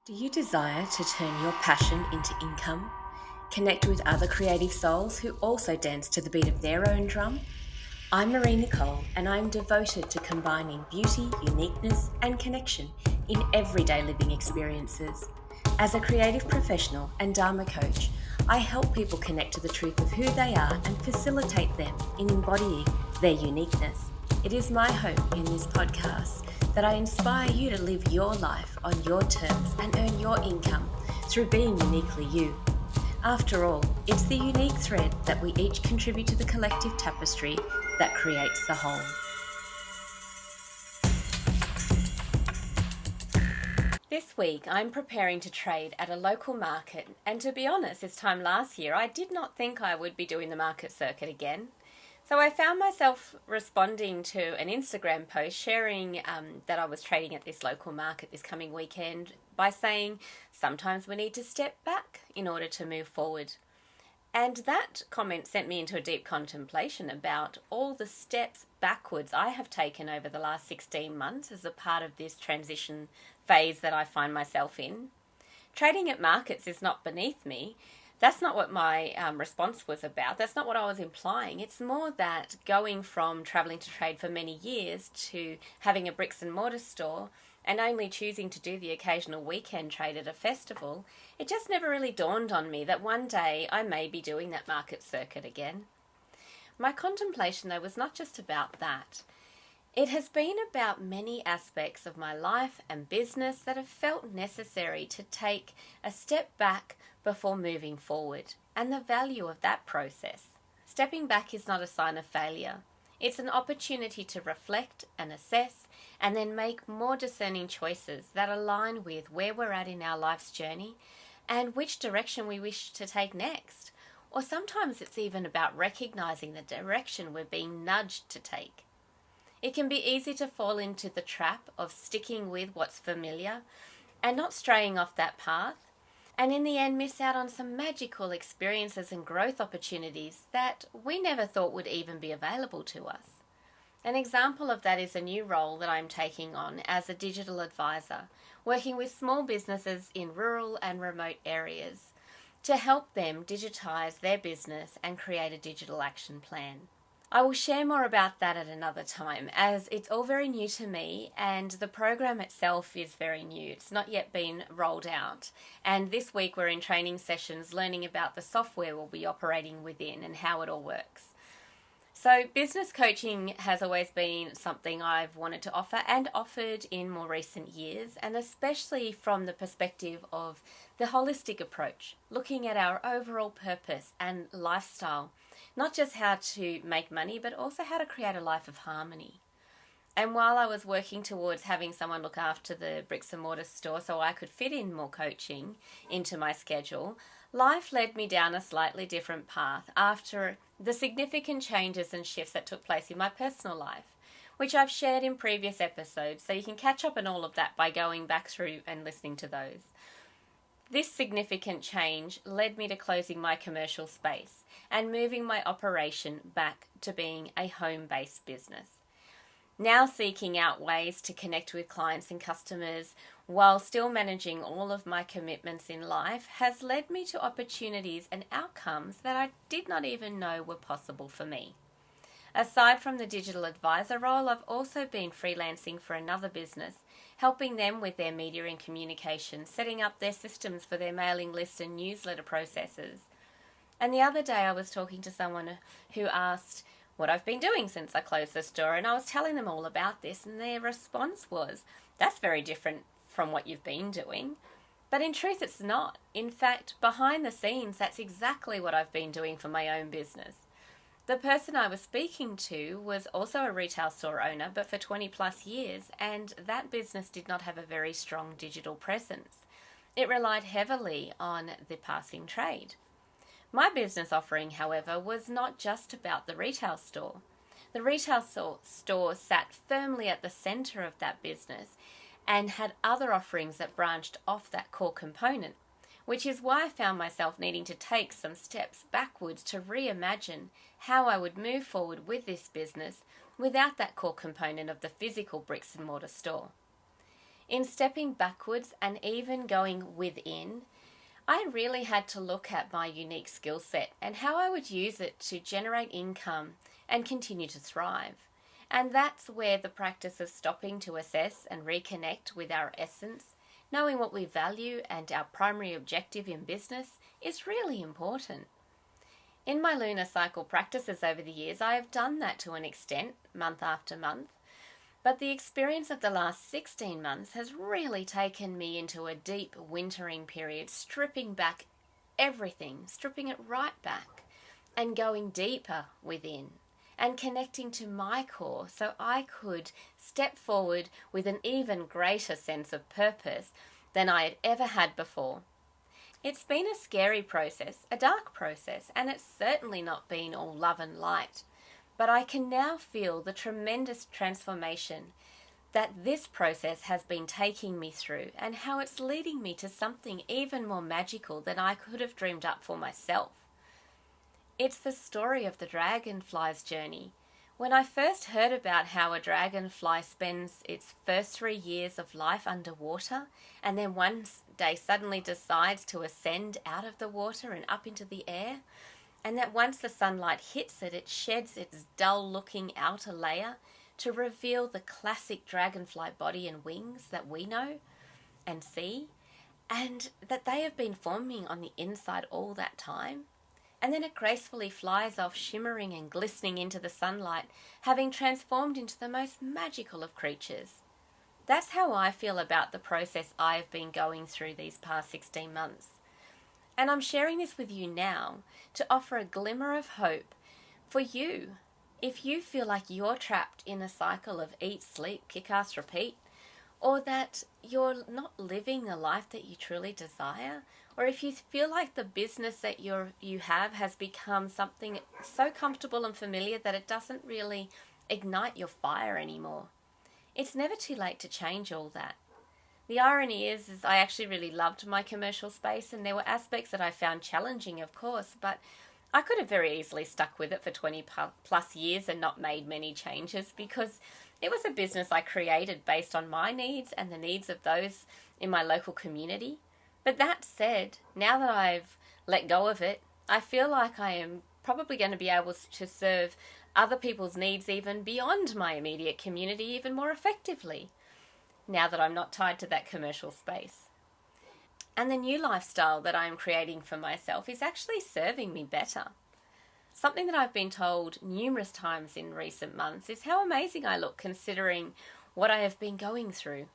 Do you desire to turn your passion into income? Connect with other creative souls who also dance to the beat of their own drum? I'm Marie-Nicole, and I'm devoted to combining beauty, uniqueness, and connection in everyday living experiences. As a creative professional and Dharma coach, I help people connect to the truth of who they are and facilitate them in embodying their uniqueness. It is my hope in this podcast that I inspire you to live your life on your terms and earn your income through being uniquely you. After all, it's the unique thread that we each contribute to the collective tapestry that creates the whole. This week, I'm preparing to trade at a local market, and to be honest, this time last year, I did not think I would be doing the market circuit again. So I found myself responding to an Instagram post sharing that I was trading at this local market this coming weekend by saying, sometimes we need to step back in order to move forward. And that comment sent me into a deep contemplation about all the steps backwards I have taken over the last 16 months as a part of this transition phase that I find myself in. Trading at markets is not beneath me. That's not what my response was about. That's not what I was implying. It's more that going from travelling to trade for many years to having a bricks and mortar store and only choosing to do the occasional weekend trade at a festival, it just never really dawned on me that one day I may be doing that market circuit again. My contemplation, though, was not just about that. It has been about many aspects of my life and business that have felt necessary to take a step back before moving forward, and the value of that process. Stepping back is not a sign of failure. It's an opportunity to reflect and assess and then make more discerning choices that align with where we're at in our life's journey and which direction we wish to take next. Or sometimes it's even about recognizing the direction we're being nudged to take. It can be easy to fall into the trap of sticking with what's familiar and not straying off that path, and in the end miss out on some magical experiences and growth opportunities that we never thought would even be available to us. An example of that is a new role that I'm taking on as a digital advisor, working with small businesses in rural and remote areas to help them digitize their business and create a digital action plan. I will share more about that at another time, as it's all very new to me and the program itself is very new. It's not yet been rolled out, and this week we're in training sessions learning about the software we'll be operating within and how it all works. So business coaching has always been something I've wanted to offer and offered in more recent years, and especially from the perspective of the holistic approach, looking at our overall purpose and lifestyle. Not just how to make money, but also how to create a life of harmony. And while I was working towards having someone look after the bricks and mortar store so I could fit in more coaching into my schedule, life led me down a slightly different path after the significant changes and shifts that took place in my personal life, which I've shared in previous episodes, so you can catch up on all of that by going back through and listening to those. This significant change led me to closing my commercial space and moving my operation back to being a home-based business. Now seeking out ways to connect with clients and customers while still managing all of my commitments in life has led me to opportunities and outcomes that I did not even know were possible for me. Aside from the digital advisor role, I've also been freelancing for another business, helping them with their media and communication, setting up their systems for their mailing list and newsletter processes. And the other day I was talking to someone who asked what I've been doing since I closed the store, and I was telling them all about this, and their response was, that's very different from what you've been doing. But in truth, it's not. In fact, behind the scenes, that's exactly what I've been doing for my own business. The person I was speaking to was also a retail store owner, but for 20 plus years, and that business did not have a very strong digital presence. It relied heavily on the passing trade. My business offering, however, was not just about the retail store. The retail store sat firmly at the center of that business and had other offerings that branched off that core component, which is why I found myself needing to take some steps backwards to reimagine how I would move forward with this business without that core component of the physical bricks and mortar store. in stepping backwards and even going within, I really had to look at my unique skill set and how I would use it to generate income and continue to thrive. And that's where the practice of stopping to assess and reconnect with our essence, knowing what we value and our primary objective in business, is really important. In my lunar cycle practices over the years, I have done that to an extent, month after month. But the experience of the last 16 months has really taken me into a deep wintering period, stripping back everything, stripping it right back, and going deeper within, and connecting to my core so I could step forward with an even greater sense of purpose than I had ever had before. It's been a scary process, a dark process, and it's certainly not been all love and light. But I can now feel the tremendous transformation that this process has been taking me through and how it's leading me to something even more magical than I could have dreamed up for myself. It's the story of the dragonfly's journey. When I first heard about how a dragonfly spends its first 3 years of life underwater and then one day suddenly decides to ascend out of the water and up into the air, and that once the sunlight hits it, it sheds its dull-looking outer layer to reveal the classic dragonfly body and wings that we know and see, and that they have been forming on the inside all that time. And then it gracefully flies off, shimmering and glistening into the sunlight, having transformed into the most magical of creatures. That's how I feel about the process I've been going through these past 16 months. And I'm sharing this with you now to offer a glimmer of hope for you. If you feel like you're trapped in a cycle of eat, sleep, kick-ass, repeat, or that you're not living the life that you truly desire, or if you feel like the business that you have has become something so comfortable and familiar that it doesn't really ignite your fire anymore, it's never too late to change all that. The irony is I actually really loved my commercial space, and there were aspects that I found challenging, of course, but I could have very easily stuck with it for 20 plus years and not made many changes, because it was a business I created based on my needs and the needs of those in my local community. But that said, now that I've let go of it, I feel like I am probably going to be able to serve other people's needs even beyond my immediate community even more effectively, now that I'm not tied to that commercial space. And the new lifestyle that I'm creating for myself is actually serving me better. Something that I've been told numerous times in recent months is how amazing I look considering what I have been going through.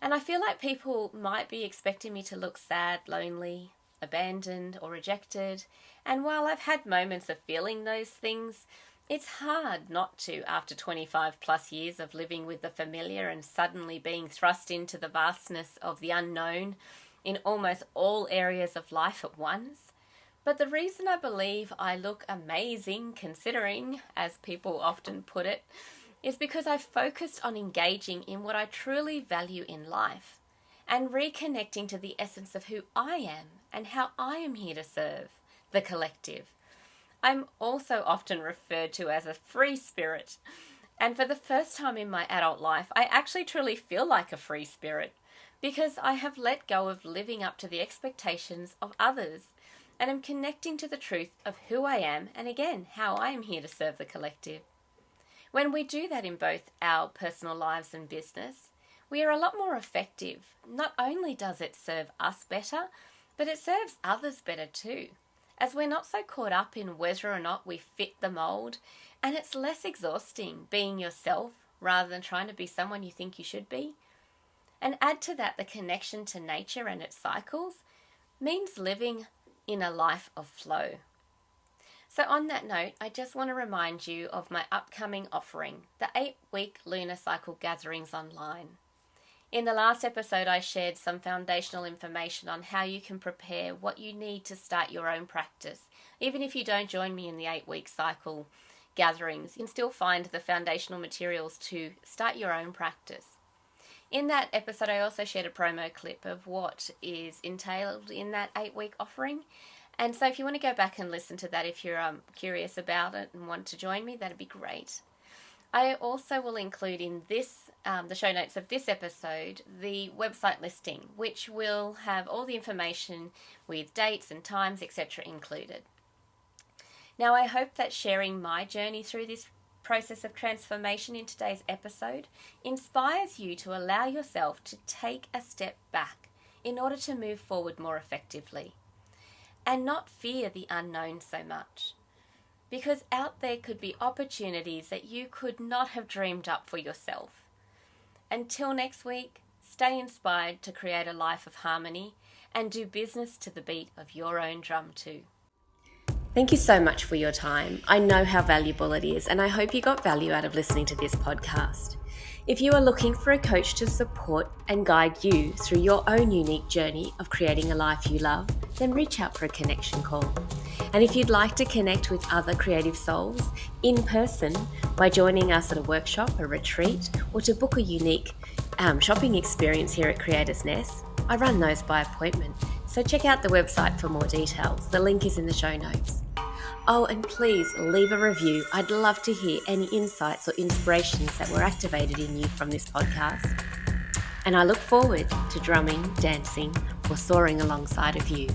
And I feel like people might be expecting me to look sad, lonely, abandoned, or rejected. And while I've had moments of feeling those things, it's hard not to after 25 plus years of living with the familiar and suddenly being thrust into the vastness of the unknown in almost all areas of life at once. But the reason I believe I look amazing, considering, as people often put it, is because I've focused on engaging in what I truly value in life and reconnecting to the essence of who I am and how I am here to serve the collective. I'm also often referred to as a free spirit, and for the first time in my adult life, I actually truly feel like a free spirit because I have let go of living up to the expectations of others and am connecting to the truth of who I am and, again, how I am here to serve the collective. When we do that in both our personal lives and business, we are a lot more effective. Not only does it serve us better, but it serves others better too, as we're not so caught up in whether or not we fit the mold, and it's less exhausting being yourself rather than trying to be someone you think you should be. And add to that the connection to nature and its cycles means living in a life of flow. So on that note, I just want to remind you of my upcoming offering, the 8-week Lunar Cycle Gatherings online. In the last episode, I shared some foundational information on how you can prepare what you need to start your own practice. Even if you don't join me in the 8-week cycle gatherings, you can still find the foundational materials to start your own practice. In that episode, I also shared a promo clip of what is entailed in that 8-week offering. And so if you want to go back and listen to that, if you're curious about it and want to join me, that'd be great. I also will include in this, the show notes of this episode, the website listing, which will have all the information with dates and times, etc. included. Now, I hope that sharing my journey through this process of transformation in today's episode inspires you to allow yourself to take a step back in order to move forward more effectively and not fear the unknown so much. Because out there could be opportunities that you could not have dreamed up for yourself. Until next week, stay inspired to create a life of harmony and do business to the beat of your own drum too. Thank you so much for your time. I know how valuable it is, and I hope you got value out of listening to this podcast. If you are looking for a coach to support and guide you through your own unique journey of creating a life you love, then reach out for a connection call. And if you'd like to connect with other creative souls in person by joining us at a workshop, a retreat, or to book a unique shopping experience here at Creators Nest, I run those by appointment. So check out the website for more details. The link is in the show notes. Oh, and please leave a review. I'd love to hear any insights or inspirations that were activated in you from this podcast. And I look forward to drumming, dancing, or soaring alongside of you.